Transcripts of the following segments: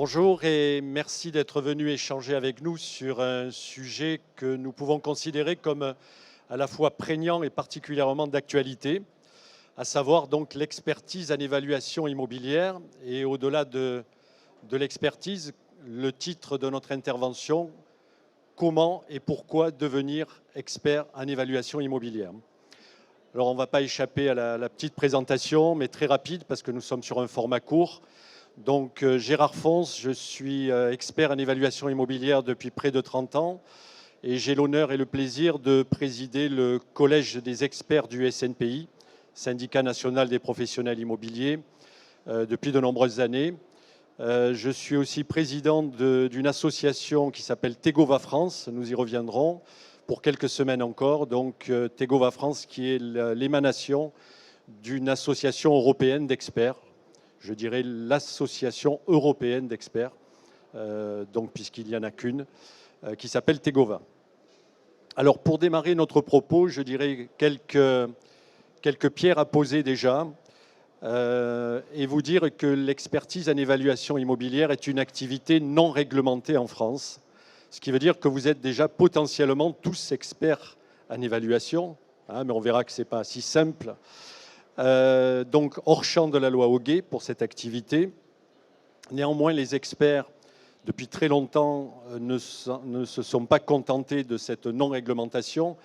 Bonjour et merci d'être venu échanger avec nous sur un sujet que nous pouvons considérer comme à la fois prégnant et particulièrement d'actualité, à savoir donc l'expertise en évaluation immobilière. Et au-delà de l'expertise, le titre de notre intervention, comment et pourquoi devenir expert en évaluation immobilière. Alors on ne va pas échapper à la petite présentation, mais très rapide parce que nous sommes sur un format court. Donc Gérard Fons, je suis expert en évaluation immobilière depuis près de 30 ans et j'ai l'honneur et le plaisir de présider le collège des experts du SNPI, Syndicat national des professionnels immobiliers, depuis de nombreuses années. Je suis aussi président d'une association qui s'appelle Tegova France, nous y reviendrons pour quelques semaines encore. Donc Tegova France qui est l'émanation d'une association européenne d'experts, je dirais l'association européenne d'experts, donc puisqu'il n'y en a qu'une, qui s'appelle Tegova. Alors pour démarrer notre propos, je dirais quelques pierres à poser déjà, et vous dire que l'expertise en évaluation immobilière est une activité non réglementée en France, ce qui veut dire que vous êtes déjà potentiellement tous experts en évaluation, hein, mais on verra que ce n'est pas si simple. Donc hors champ de la loi Hoguet pour cette activité. Néanmoins, les experts, depuis très longtemps, ne se sont pas contentés de cette non-réglementation.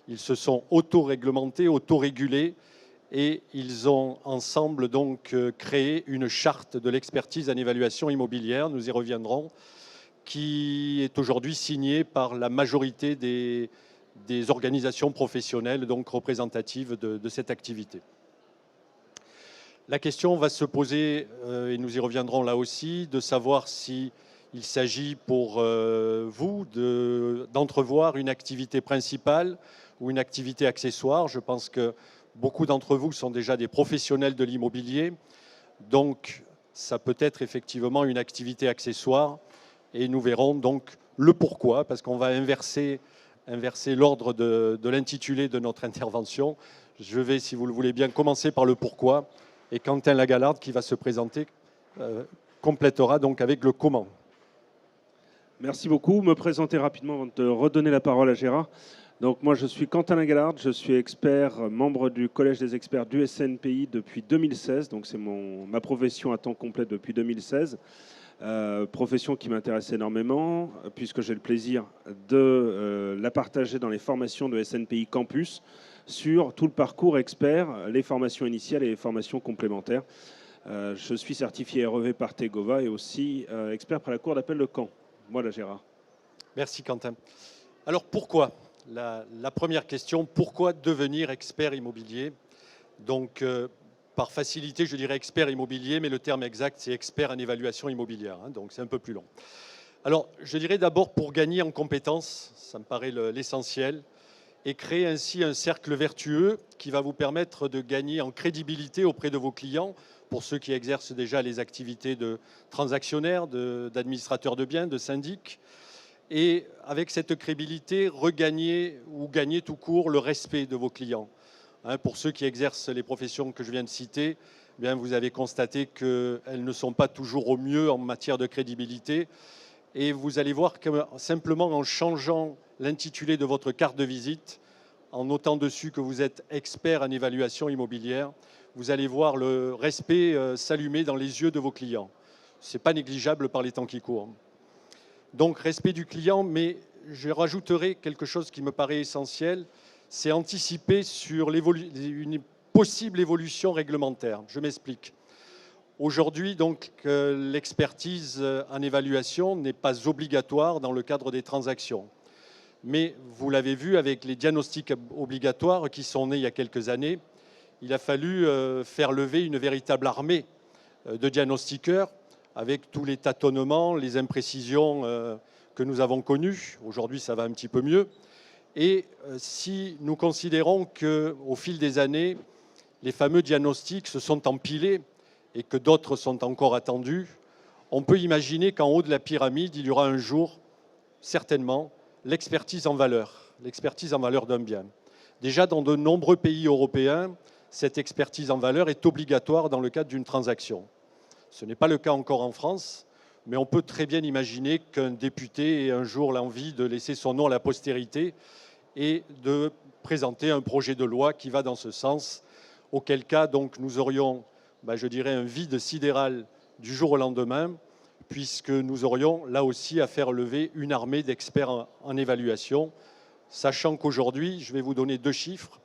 Ils se sont auto-réglementés, auto-régulés, et ils ont ensemble donc créé une charte de l'expertise en évaluation immobilière, nous y reviendrons, qui est aujourd'hui signée par la majorité des organisations professionnelles, donc représentatives de cette activité. La question va se poser, et nous y reviendrons là aussi, de savoir s'il s'agit pour vous d'entrevoir une activité principale ou une activité accessoire. Je pense que beaucoup d'entre vous sont déjà des professionnels de l'immobilier, donc ça peut être effectivement une activité accessoire, et nous verrons donc le pourquoi, parce qu'on va inverser l'ordre de l'intitulé de notre intervention. Je vais, si vous le voulez bien, commencer par le pourquoi, et Quentin Lagalarde, qui va se présenter, complétera donc avec le comment. Merci beaucoup. Me présenter rapidement avant de redonner la parole à Gérard. Donc moi je suis Quentin Lagalarde, je suis expert, membre du collège des experts du SNPI depuis 2016, donc c'est ma profession à temps complet depuis 2016. Profession qui m'intéresse énormément puisque j'ai le plaisir de la partager dans les formations de SNPI Campus sur tout le parcours expert, les formations initiales et les formations complémentaires. Je suis certifié REV par Tegova et aussi expert par la Cour d'appel de Caen. Voilà Gérard. Merci Quentin. Alors pourquoi ? La première question, pourquoi devenir expert immobilier ? Donc par facilité, je dirais expert immobilier, mais le terme exact, c'est expert en évaluation immobilière, hein, donc c'est un peu plus long. Alors, je dirais d'abord pour gagner en compétences, ça me paraît l'essentiel, et créer ainsi un cercle vertueux qui va vous permettre de gagner en crédibilité auprès de vos clients, pour ceux qui exercent déjà les activités de transactionnaires, d'administrateurs de biens, de syndics, et avec cette crédibilité, regagner ou gagner tout court le respect de vos clients. Pour ceux qui exercent les professions que je viens de citer, eh bien, vous avez constaté qu'elles ne sont pas toujours au mieux en matière de crédibilité. Et vous allez voir que simplement en changeant l'intitulé de votre carte de visite, en notant dessus que vous êtes expert en évaluation immobilière, vous allez voir le respect s'allumer dans les yeux de vos clients. Ce n'est pas négligeable par les temps qui courent. Donc respect du client, mais je rajouterai quelque chose qui me paraît essentiel, c'est anticiper sur une possible évolution réglementaire. Je m'explique. Aujourd'hui, donc, l'expertise en évaluation n'est pas obligatoire dans le cadre des transactions. Mais vous l'avez vu avec les diagnostics obligatoires qui sont nés il y a quelques années, il a fallu faire lever une véritable armée de diagnostiqueurs avec tous les tâtonnements, les imprécisions que nous avons connues. Aujourd'hui, ça va un petit peu mieux. Et si nous considérons qu'au fil des années, les fameux diagnostics se sont empilés et que d'autres sont encore attendus, on peut imaginer qu'en haut de la pyramide, il y aura un jour, certainement, l'expertise en valeur d'un bien. Déjà, dans de nombreux pays européens, cette expertise en valeur est obligatoire dans le cadre d'une transaction. Ce n'est pas le cas encore en France. mais on peut très bien imaginer qu'un député ait un jour l'envie de laisser son nom à la postérité et de présenter un projet de loi qui va dans ce sens, auquel cas donc nous aurions, je dirais, un vide sidéral du jour au lendemain, puisque nous aurions là aussi à faire lever une armée d'experts en évaluation, sachant qu'aujourd'hui, je vais vous donner 2 chiffres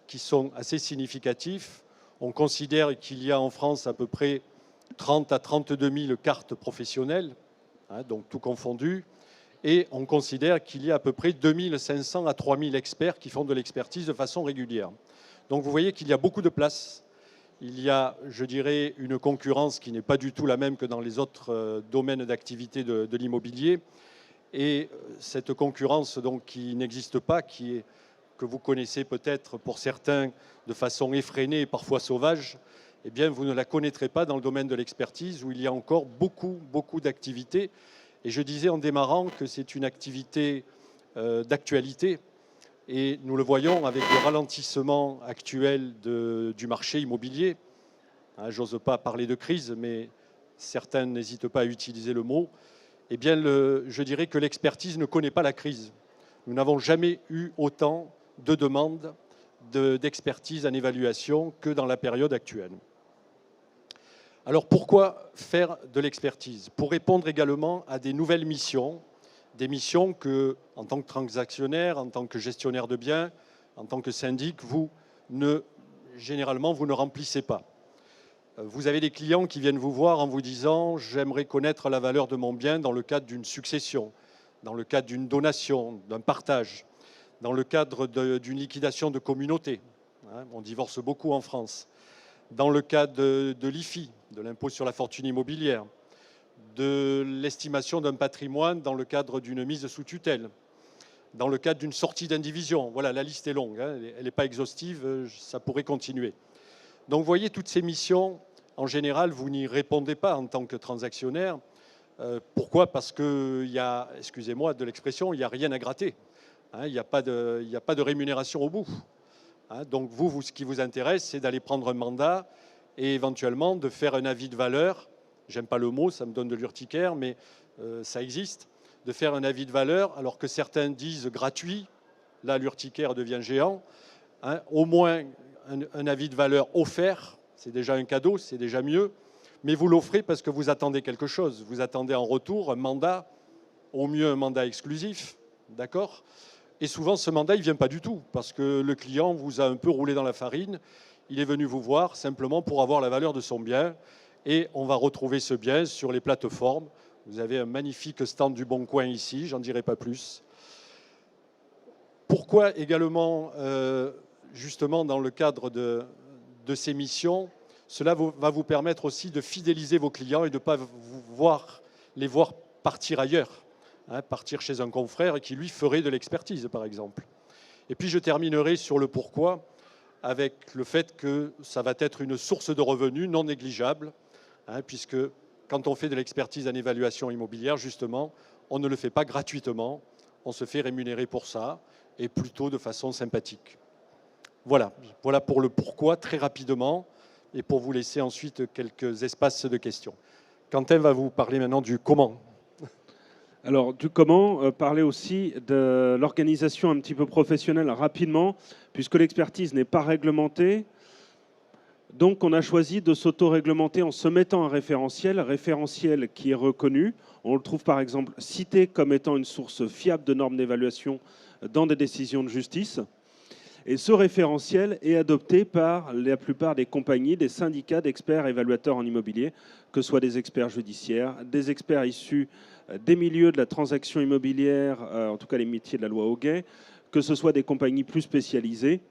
qui sont assez significatifs. On considère qu'il y a en France à peu près 30 à 32 000 cartes professionnelles, donc tout confondu, et on considère qu'il y a à peu près 2 500 à 3 000 experts qui font de l'expertise de façon régulière. Donc vous voyez qu'il y a beaucoup de place. Il y a, je dirais, une concurrence qui n'est pas du tout la même que dans les autres domaines d'activité de l'immobilier. Et cette concurrence donc, qui n'existe pas, que vous connaissez peut-être pour certains de façon effrénée et parfois sauvage, eh bien, vous ne la connaîtrez pas dans le domaine de l'expertise où il y a encore beaucoup d'activités. Et je disais en démarrant que c'est une activité d'actualité. Et nous le voyons avec le ralentissement actuel du marché immobilier. J'ose pas parler de crise, mais certains n'hésitent pas à utiliser le mot. Eh bien, je dirais que l'expertise ne connaît pas la crise. Nous n'avons jamais eu autant de demandes d'expertise en évaluation que dans la période actuelle. Alors pourquoi faire de l'expertise? Pour répondre également à des nouvelles missions, des missions que, en tant que transactionnaire, en tant que gestionnaire de biens, en tant que syndic, généralement, vous ne remplissez pas. Vous avez des clients qui viennent vous voir en vous disant « j'aimerais connaître la valeur de mon bien dans le cadre d'une succession, dans le cadre d'une donation, d'un partage, dans le cadre d'une liquidation de communauté. On divorce beaucoup en France. Dans le cadre de l'IFI, de l'impôt sur la fortune immobilière, de l'estimation d'un patrimoine dans le cadre d'une mise sous tutelle, dans le cadre d'une sortie d'indivision. Voilà, la liste est longue, elle n'est pas exhaustive, ça pourrait continuer. Donc vous voyez, toutes ces missions, en général, vous n'y répondez pas en tant que transactionnaire. Pourquoi? Parce qu'il y a, excusez-moi de l'expression, il n'y a rien à gratter. Il n'y a pas de rémunération au bout. Donc vous, ce qui vous intéresse, c'est d'aller prendre un mandat et éventuellement de faire un avis de valeur. J'aime pas le mot, ça me donne de l'urticaire, mais ça existe. De faire un avis de valeur, alors que certains disent gratuit. Là, l'urticaire devient géant. Au moins un avis de valeur offert, c'est déjà un cadeau, c'est déjà mieux. Mais vous l'offrez parce que vous attendez quelque chose. Vous attendez en retour un mandat, au mieux un mandat exclusif, d'accord? Et souvent, ce mandat, il ne vient pas du tout, parce que le client vous a un peu roulé dans la farine. Il est venu vous voir simplement pour avoir la valeur de son bien. Et on va retrouver ce bien sur les plateformes. Vous avez un magnifique stand du Bon Coin ici, j'en dirai pas plus. Pourquoi également, justement, dans le cadre de ces missions, cela va vous permettre aussi de fidéliser vos clients et de ne pas les voir partir ailleurs, partir chez un confrère qui, lui, ferait de l'expertise, par exemple. Et puis, je terminerai sur le pourquoi, avec le fait que ça va être une source de revenus non négligeable, puisque quand on fait de l'expertise en évaluation immobilière, justement, on ne le fait pas gratuitement, on se fait rémunérer pour ça, et plutôt de façon sympathique. Voilà pour le pourquoi, très rapidement, et pour vous laisser ensuite quelques espaces de questions. Quentin va vous parler maintenant du comment. Alors, du comment, parler aussi de l'organisation un petit peu professionnelle rapidement, puisque l'expertise n'est pas réglementée. Donc, on a choisi de s'auto-réglementer en se mettant un référentiel qui est reconnu. On le trouve par exemple cité comme étant une source fiable de normes d'évaluation dans des décisions de justice. Et ce référentiel est adopté par la plupart des compagnies, des syndicats d'experts évaluateurs en immobilier, que ce soit des experts judiciaires, des experts issus des milieux de la transaction immobilière, en tout cas les métiers de la loi Hoguet, que ce soit des compagnies plus spécialisées.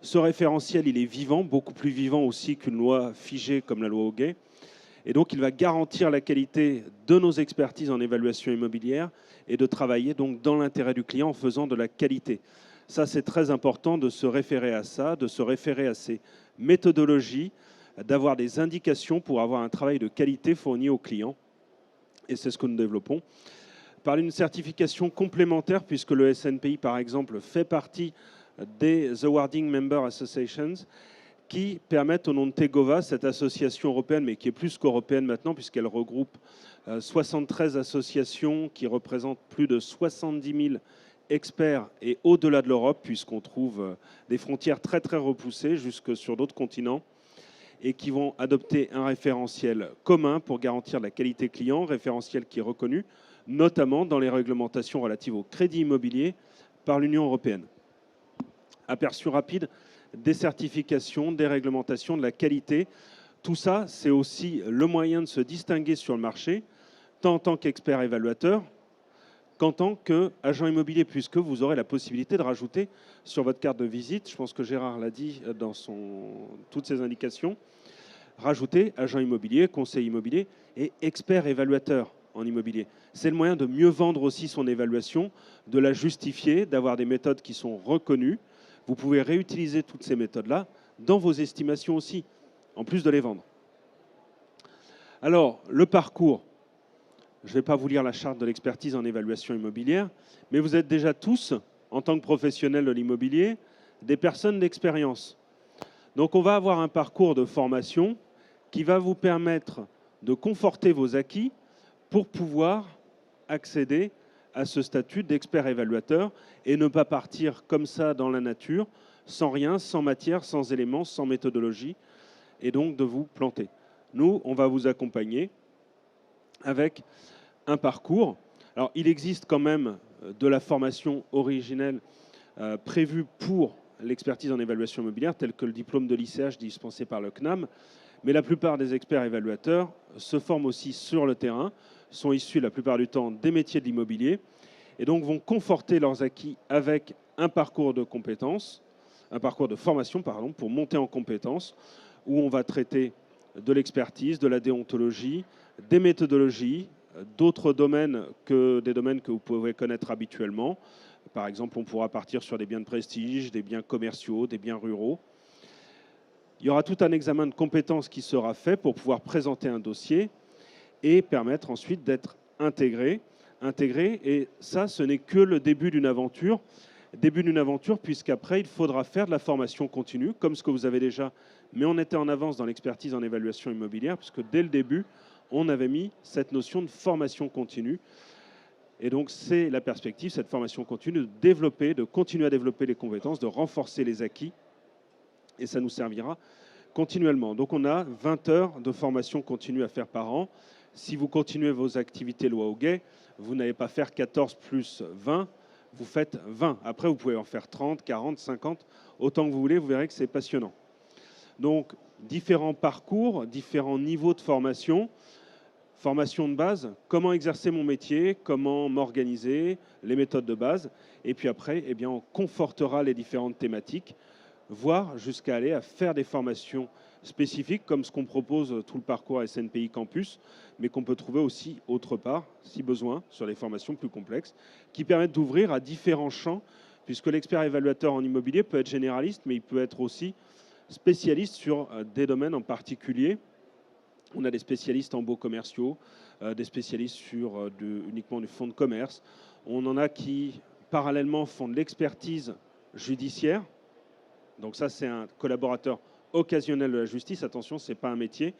Ce référentiel, il est vivant, beaucoup plus vivant aussi qu'une loi figée comme la loi Hoguet. Et donc, il va garantir la qualité de nos expertises en évaluation immobilière et de travailler donc dans l'intérêt du client en faisant de la qualité. Ça, c'est très important de se référer à ça, de se référer à ces méthodologies, d'avoir des indications pour avoir un travail de qualité fourni aux clients. Et c'est ce que nous développons. Par une certification complémentaire, puisque le SNPI, par exemple, fait partie des Awarding Member Associations, qui permettent au nom de Tegova, cette association européenne, mais qui est plus qu'européenne maintenant, puisqu'elle regroupe 73 associations qui représentent plus de 70 000 experts et au-delà de l'Europe, puisqu'on trouve des frontières très très repoussées jusque sur d'autres continents, et qui vont adopter un référentiel commun pour garantir la qualité client, référentiel qui est reconnu, notamment dans les réglementations relatives au crédit immobilier par l'Union européenne. Aperçu rapide des certifications, des réglementations, de la qualité. Tout ça, c'est aussi le moyen de se distinguer sur le marché, tant en tant qu'expert évaluateur qu'en tant qu'agent immobilier, puisque vous aurez la possibilité de rajouter sur votre carte de visite, je pense que Gérard l'a dit dans toutes ses indications, rajouter agent immobilier, conseiller immobilier et expert évaluateur en immobilier. C'est le moyen de mieux vendre aussi son évaluation, de la justifier, d'avoir des méthodes qui sont reconnues. Vous pouvez réutiliser toutes ces méthodes-là dans vos estimations aussi, en plus de les vendre. Alors, le parcours, je ne vais pas vous lire la charte de l'expertise en évaluation immobilière, mais vous êtes déjà tous, en tant que professionnels de l'immobilier, des personnes d'expérience. Donc on va avoir un parcours de formation qui va vous permettre de conforter vos acquis pour pouvoir accéder à ce statut d'expert évaluateur et ne pas partir comme ça dans la nature, sans rien, sans matière, sans éléments, sans méthodologie, et donc de vous planter. Nous, on va vous accompagner avec un parcours. Alors, il existe quand même de la formation originelle prévue pour l'expertise en évaluation immobilière, telle que le diplôme de l'ICH dispensé par le CNAM, mais la plupart des experts évaluateurs se forment aussi sur le terrain, sont issus la plupart du temps des métiers de l'immobilier, et donc vont conforter leurs acquis avec un parcours de compétences, un parcours de formation, pardon, pour monter en compétences, où on va traiter de l'expertise, de la déontologie, des méthodologies, d'autres domaines que des domaines que vous pouvez connaître habituellement. Par exemple, on pourra partir sur des biens de prestige, des biens commerciaux, des biens ruraux. Il y aura tout un examen de compétences qui sera fait pour pouvoir présenter un dossier et permettre ensuite d'être intégré. Et ça, ce n'est que le début d'une aventure. Début d'une aventure, puisqu'après, il faudra faire de la formation continue, comme ce que vous avez déjà, mais on était en avance dans l'expertise en évaluation immobilière, puisque dès le début, on avait mis cette notion de formation continue. Et donc, c'est la perspective, cette formation continue, de développer, de continuer à développer les compétences, de renforcer les acquis, et ça nous servira continuellement. Donc, on a 20 heures de formation continue à faire par an. Si vous continuez vos activités loi au guet, vous n'allez pas faire 14 plus 20, vous faites 20. Après, vous pouvez en faire 30, 40, 50, autant que vous voulez, vous verrez que c'est passionnant. Donc, différents parcours, différents niveaux de formation. Formation de base, comment exercer mon métier, comment m'organiser, les méthodes de base. Et puis après, eh bien, on confortera les différentes thématiques, voire jusqu'à aller à faire des formations spécifiques, comme ce qu'on propose tout le parcours à SNPI Campus, mais qu'on peut trouver aussi autre part, si besoin, sur les formations plus complexes, qui permettent d'ouvrir à différents champs, puisque l'expert évaluateur en immobilier peut être généraliste, mais il peut être aussi spécialiste sur des domaines en particulier. On a des spécialistes en baux commerciaux, des spécialistes sur uniquement du fonds de commerce. On en a qui, parallèlement, font de l'expertise judiciaire. Donc ça, c'est un collaborateur occasionnel de la justice. Attention, ce n'est pas un métier.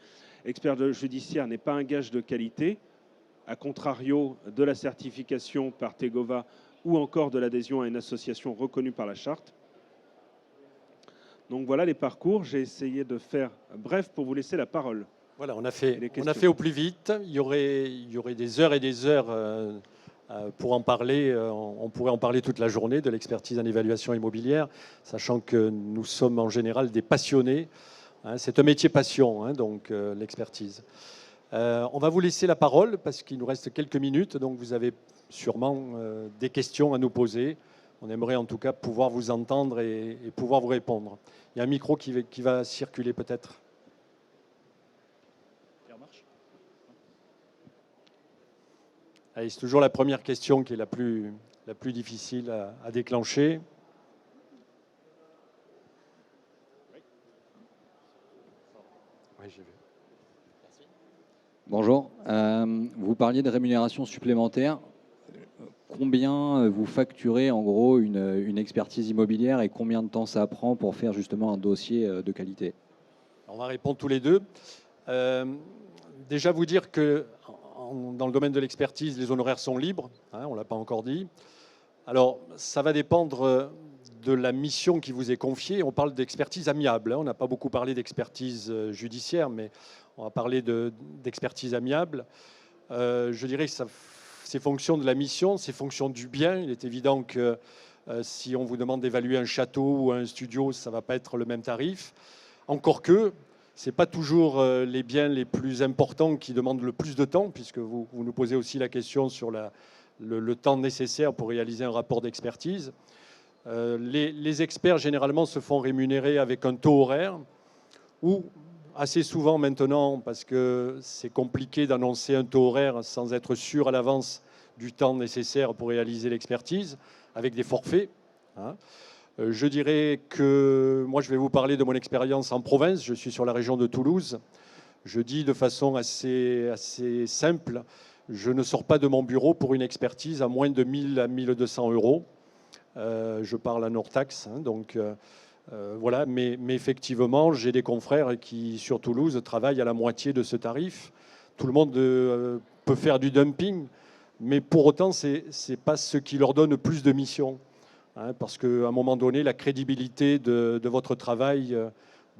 Expert judiciaire n'est pas un gage de qualité, à contrario de la certification par Tegova ou encore de l'adhésion à une association reconnue par la charte. Donc voilà les parcours. J'ai essayé de faire bref pour vous laisser la parole. Voilà, on a fait au plus vite. Il y aurait des heures et des heures pour en parler. On pourrait en parler toute la journée de l'expertise en évaluation immobilière, sachant que nous sommes en général des passionnés. C'est un métier passion, donc l'expertise. On va vous laisser la parole parce qu'il nous reste quelques minutes, donc vous avez sûrement des questions à nous poser. On aimerait en tout cas pouvoir vous entendre et pouvoir vous répondre. Il y a un micro qui va circuler peut-être. Allez, c'est toujours la première question qui est la plus difficile à déclencher. Oui, j'ai vu. Bonjour. Vous parliez de rémunération supplémentaire. combien vous facturez en gros une expertise immobilière et combien de temps ça prend pour faire justement un dossier de qualité? On va répondre tous les deux. Déjà vous dire que dans le domaine de l'expertise, les honoraires sont libres, hein, on ne l'a pas encore dit. Alors, ça va dépendre de la mission qui vous est confiée. On parle d'expertise amiable, hein. On n'a pas beaucoup parlé d'expertise judiciaire, mais on va parler d'expertise amiable. Je dirais que c'est fonction de la mission, c'est fonction du bien. Il est évident que si on vous demande d'évaluer un château ou un studio, ça ne va pas être le même tarif. Encore que, ce n'est pas toujours les biens les plus importants qui demandent le plus de temps, puisque vous nous posez aussi la question sur le temps nécessaire pour réaliser un rapport d'expertise. Les experts, généralement, se font rémunérer avec un taux horaire, ou assez souvent maintenant, parce que c'est compliqué d'annoncer un taux horaire sans être sûr à l'avance du temps nécessaire pour réaliser l'expertise, avec des forfaits, hein. Je dirais que moi, je vais vous parler de mon expérience en province. Je suis sur la région de Toulouse. Je dis de façon assez simple, je ne sors pas de mon bureau pour une expertise à moins de 1000 à 1200 euros. Je parle en hors taxe, hein, donc voilà. Mais effectivement, j'ai des confrères qui, sur Toulouse, travaillent à la moitié de ce tarif. Tout le monde peut faire du dumping, mais pour autant, ce n'est pas ce qui leur donne plus de missions. Hein, parce qu'à un moment donné, la crédibilité de votre travail,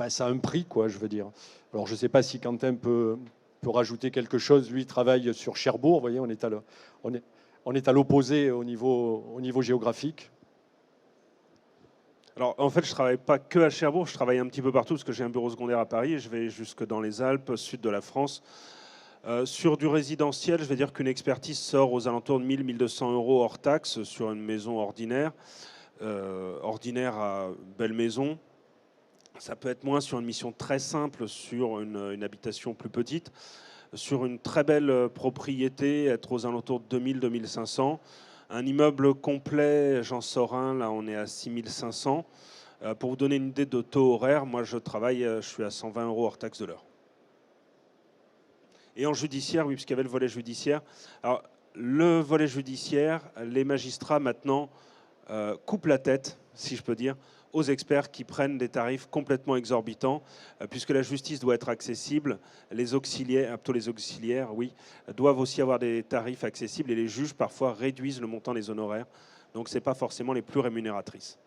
ça a un prix, quoi, je veux dire. Alors, je ne sais pas si Quentin peut rajouter quelque chose. Lui, il travaille sur Cherbourg. Vous voyez, on est à l'opposé au niveau géographique. Alors, en fait, je ne travaille pas que à Cherbourg, je travaille un petit peu partout parce que j'ai un bureau secondaire à Paris et je vais jusque dans les Alpes, sud de la France. Sur du résidentiel, je vais dire qu'une expertise sort aux alentours de 1000 1200 euros hors taxe sur une maison ordinaire. Ordinaire à belle maison. Ça peut être moins sur une mission très simple, sur une habitation plus petite. Sur une très belle propriété, être aux alentours de 2000 2500. Un immeuble complet, j'en sors un, là on est à 6500. Pour vous donner une idée de taux horaire, moi je suis à 120 euros hors taxe de l'heure. Et en judiciaire, oui, puisqu'il y avait le volet judiciaire. Alors, le volet judiciaire, les magistrats maintenant coupent la tête, si je peux dire, aux experts qui prennent des tarifs complètement exorbitants, puisque la justice doit être accessible. Les auxiliaires, oui, doivent aussi avoir des tarifs accessibles et les juges parfois réduisent le montant des honoraires. Donc, ce n'est pas forcément les plus rémunératrices.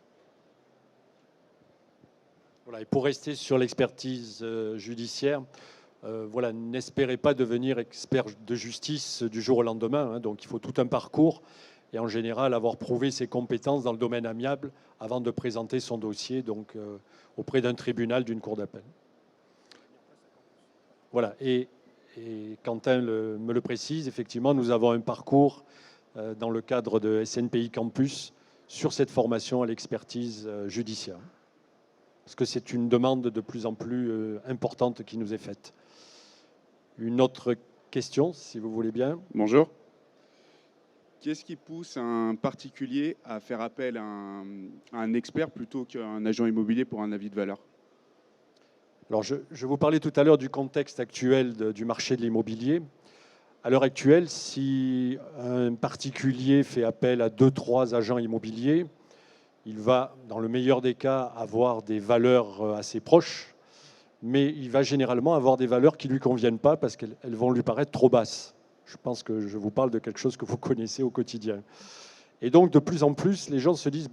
Voilà, et pour rester sur l'expertise judiciaire, voilà, n'espérez pas devenir expert de justice du jour au lendemain, hein. Donc il faut tout un parcours et en général avoir prouvé ses compétences dans le domaine amiable avant de présenter son dossier donc, auprès d'un tribunal, d'une cour d'appel. Voilà, et Quentin me le précise, effectivement, nous avons un parcours dans le cadre de SNPI Campus sur cette formation à l'expertise judiciaire. Parce que c'est une demande de plus en plus importante qui nous est faite. Une autre question, si vous voulez bien. Bonjour. Qu'est-ce qui pousse un particulier à faire appel à un expert plutôt qu'un agent immobilier pour un avis de valeur? Alors, je vous parlais tout à l'heure du contexte actuel du marché de l'immobilier. À l'heure actuelle, si un particulier fait appel à 2-3 agents immobiliers, il va, dans le meilleur des cas, avoir des valeurs assez proches, mais il va généralement avoir des valeurs qui ne lui conviennent pas parce qu'elles vont lui paraître trop basses. Je pense que je vous parle de quelque chose que vous connaissez au quotidien. Et donc, de plus en plus, les gens se disent,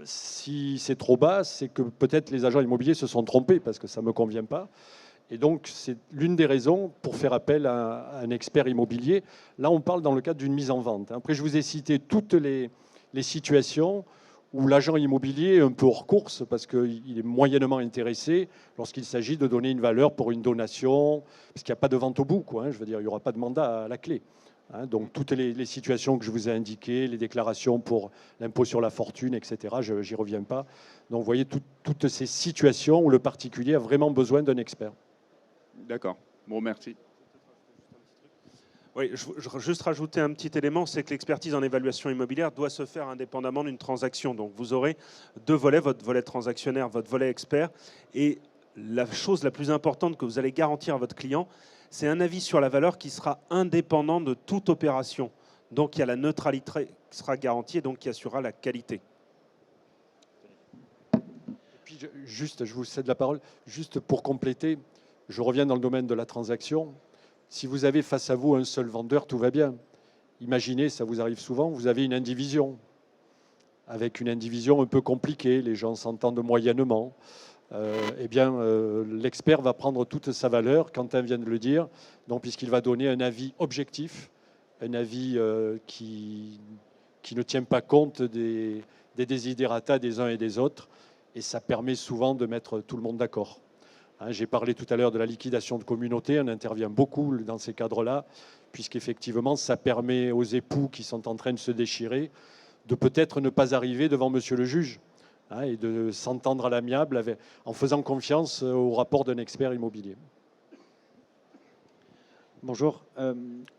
si c'est trop bas, c'est que peut-être les agents immobiliers se sont trompés parce que ça ne me convient pas. Et donc, c'est l'une des raisons pour faire appel à un expert immobilier. Là, on parle dans le cadre d'une mise en vente. Après, je vous ai cité toutes les situations où l'agent immobilier est un peu hors course parce qu'il est moyennement intéressé lorsqu'il s'agit de donner une valeur pour une donation, parce qu'il n'y a pas de vente au bout, quoi, hein, je veux dire, il n'y aura pas de mandat à la clé. Hein, donc toutes les situations que je vous ai indiquées, les déclarations pour l'impôt sur la fortune, etc., je n'y reviens pas. Donc vous voyez toutes ces situations où le particulier a vraiment besoin d'un expert. D'accord. Bon, merci. Oui, je veux juste rajouter un petit élément, c'est que l'expertise en évaluation immobilière doit se faire indépendamment d'une transaction. Donc vous aurez deux volets, votre volet transactionnaire, votre volet expert. Et la chose la plus importante que vous allez garantir à votre client, c'est un avis sur la valeur qui sera indépendant de toute opération. Donc il y a la neutralité qui sera garantie et donc qui assurera la qualité. Puis je vous cède la parole, juste pour compléter, je reviens dans le domaine de la transaction. Si vous avez face à vous un seul vendeur, tout va bien. Imaginez, ça vous arrive souvent, vous avez une indivision. Avec une indivision un peu compliquée, les gens s'entendent moyennement. L'expert va prendre toute sa valeur, Quentin vient de le dire, donc puisqu'il va donner un avis objectif, un avis qui ne tient pas compte des desiderata des uns et des autres, et ça permet souvent de mettre tout le monde d'accord. J'ai parlé tout à l'heure de la liquidation de communauté, on intervient beaucoup dans ces cadres-là, puisqu'effectivement, ça permet aux époux qui sont en train de se déchirer de peut-être ne pas arriver devant monsieur le juge et de s'entendre à l'amiable en faisant confiance au rapport d'un expert immobilier. Bonjour.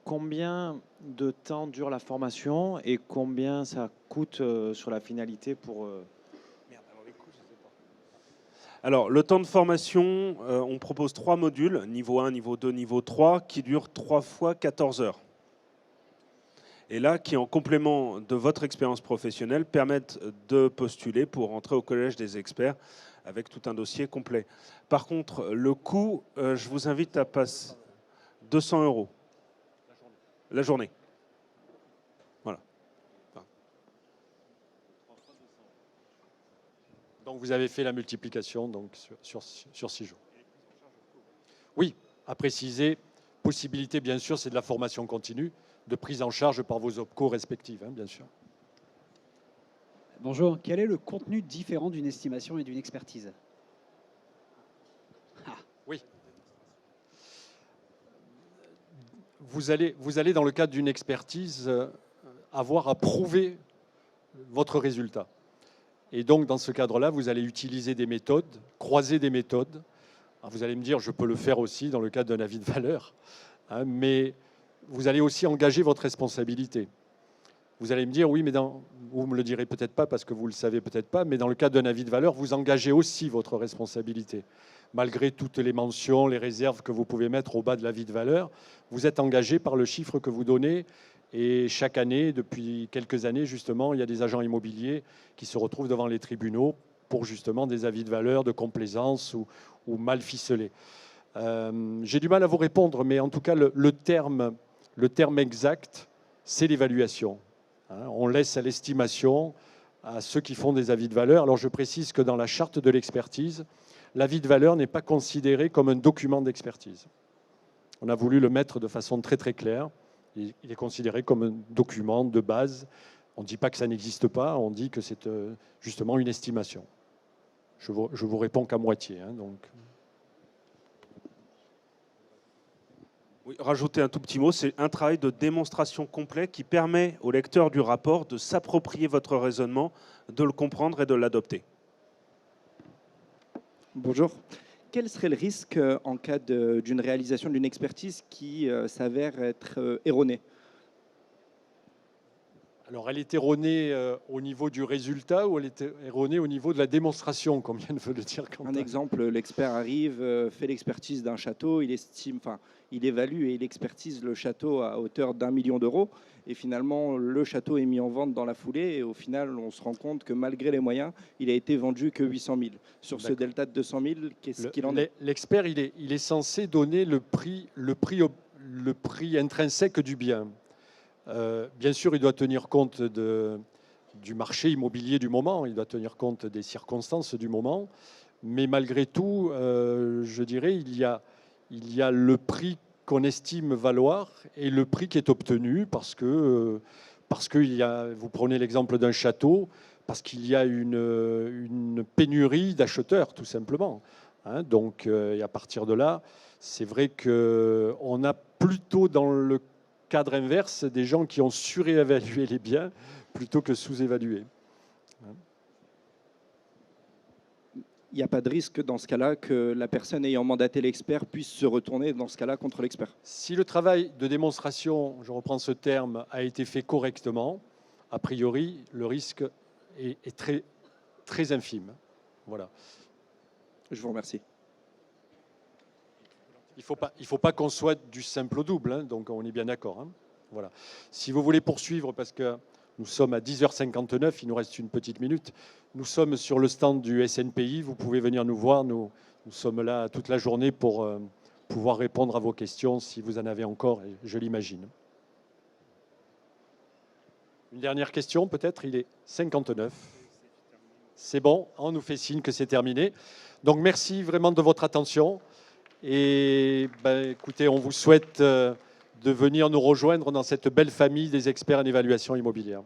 Combien de temps dure la formation et combien ça coûte sur la finalité pour... Alors, le temps de formation, on propose 3 modules, niveau 1, niveau 2, niveau 3, qui durent 3 fois 14 heures. Et là, qui en complément de votre expérience professionnelle, permettent de postuler pour entrer au Collège des experts avec tout un dossier complet. Par contre, le coût, je vous invite à passer 200 € la journée. Voilà. Donc vous avez fait la multiplication donc, sur 6 jours. Oui, à préciser, possibilité bien sûr, c'est de la formation continue, de prise en charge par vos OPCO respectives, bien sûr. Bonjour, quel est le contenu différent d'une estimation et d'une expertise? Oui. Vous allez dans le cadre d'une expertise avoir à prouver votre résultat. Et donc, dans ce cadre-là, vous allez utiliser des méthodes, croiser des méthodes. Alors, vous allez me dire, je peux le faire aussi dans le cadre d'un avis de valeur, mais vous allez aussi engager votre responsabilité. Vous allez me dire, oui, mais vous ne me le direz peut-être pas parce que vous ne le savez peut-être pas, mais dans le cadre d'un avis de valeur, vous engagez aussi votre responsabilité. Malgré toutes les mentions, les réserves que vous pouvez mettre au bas de l'avis de valeur, vous êtes engagé par le chiffre que vous donnez. Et chaque année, depuis quelques années, justement, il y a des agents immobiliers qui se retrouvent devant les tribunaux pour justement des avis de valeur, de complaisance ou mal ficelés. J'ai du mal à vous répondre, mais en tout cas, le terme exact, c'est l'évaluation. On laisse à l'estimation à ceux qui font des avis de valeur. Alors je précise que dans la charte de l'expertise, l'avis de valeur n'est pas considéré comme un document d'expertise. On a voulu le mettre de façon très très claire. Il est considéré comme un document de base. On ne dit pas que ça n'existe pas, on dit que c'est justement une estimation. Je vous réponds qu'à moitié. Donc. Oui, rajouter un tout petit mot, c'est un travail de démonstration complet qui permet au lecteur du rapport de s'approprier votre raisonnement, de le comprendre et de l'adopter. Bonjour. Quel serait le risque en cas d'une réalisation d'une expertise qui s'avère être erronée? Alors, elle est erronée au niveau du résultat ou elle est erronée au niveau de la démonstration, comme vient de le dire Quentin? Un exemple, l'expert arrive, fait l'expertise d'un château, il évalue et il expertise le château à hauteur d'1 million d'euros. Et finalement, le château est mis en vente dans la foulée. Et au final, on se rend compte que malgré les moyens, il a été vendu que 800 000. Sur ce delta de 200 000, qu'est-ce qu'il en est? L'expert, il est censé donner le prix intrinsèque du bien. Bien sûr, il doit tenir compte du marché immobilier du moment, il doit tenir compte des circonstances du moment, mais malgré tout, je dirais, il y a le prix qu'on estime valoir et le prix qui est obtenu parce que vous prenez l'exemple d'un château, parce qu'il y a une pénurie d'acheteurs, tout simplement. Donc, et à partir de là, c'est vrai qu'on a plutôt dans le cadre inverse, des gens qui ont surévalué les biens plutôt que sous-évalué. Il n'y a pas de risque dans ce cas-là que la personne ayant mandaté l'expert puisse se retourner dans ce cas-là contre l'expert? Si le travail de démonstration, je reprends ce terme, a été fait correctement, a priori, le risque est très, très infime. Voilà. Je vous remercie. Il ne faut pas qu'on soit du simple au double, donc on est bien d'accord. Voilà. Si vous voulez poursuivre, parce que nous sommes à 10h59, il nous reste une petite minute. Nous sommes sur le stand du SNPI. Vous pouvez venir nous voir. Nous sommes là toute la journée pour pouvoir répondre à vos questions si vous en avez encore, et je l'imagine. Une dernière question, peut-être. Il est 59. C'est bon, on nous fait signe que c'est terminé. Donc merci vraiment de votre attention. Et écoutez, on vous souhaite de venir nous rejoindre dans cette belle famille des experts en évaluation immobilière.